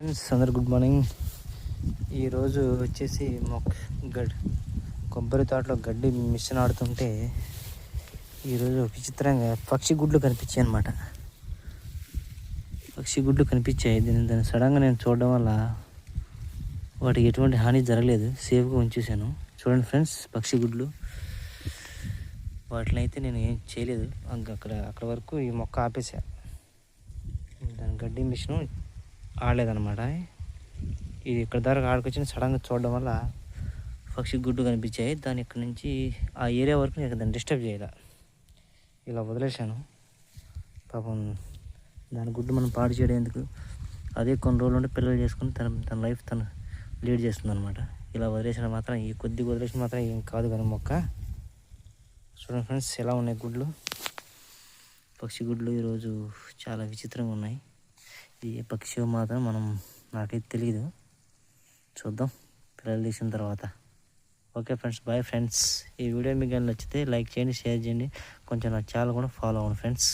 Friends అందరు good morning. ఈరోజు వచ్చేసి కొబ్బరి తోటలో గడ్డి మిషన్ ఆడుతుంటే ఈరోజు విచిత్రంగా పక్షి గుడ్లు కనిపించాయి అన్నమాట. పక్షి గుడ్లు కనిపించాయి. దాన్ని సడన్గా నేను చూడడం వల్ల వాటికి ఎటువంటి హాని జరగలేదు, సేఫ్గా ఉంచేసాను. చూడండి ఫ్రెండ్స్, పక్షి గుడ్లు. వాటిని అయితే నేను ఏం చేయలేదు. అక్కడ వరకు ఈ మొక్క ఆపేసా. దాని గడ్డి మిషను ఆడలేదన్నమాట. ఇది ఇక్కడ దాకా ఆడుకొచ్చిన సడన్గా చూడడం వల్ల పక్షి గుడ్డు కనిపించాయి. దాని ఇక్కడ నుంచి ఆ ఏరియా వరకు నేను దాన్ని డిస్టర్బ్ చేయాలి, ఇలా వదిలేశాను. పాపం దాని గుడ్డు మనం పాడు చేయడం ఎందుకు, అదే కొన్ని రోజులు ఉంటే పిల్లలు చేసుకుని తన లైఫ్ తను లీడ్ చేస్తుంది అనమాట. ఇలా వదిలేసిన మాత్రం, ఈ కొద్దిగా వదిలేసిన మాత్రం ఏం కాదు కానీ మొక్క. చూడండి ఫ్రెండ్స్, ఎలా ఉన్నాయి గుడ్లు, పక్షి గుడ్లు. ఈరోజు చాలా విచిత్రంగా ఉన్నాయి. ఇది ఏ పక్షి మాత్రం నాకైతే తెలియదు. చూద్దాం పిల్లలు తీసిన తర్వాత. Okay friends, bye friends. ఈ వీడియో మీకు నచ్చితే లైక్ చేయండి, షేర్ చేయండి, కొంచెం నా ఛానల్ కూడా ఫాలో అవ్వండి ఫ్రెండ్స్.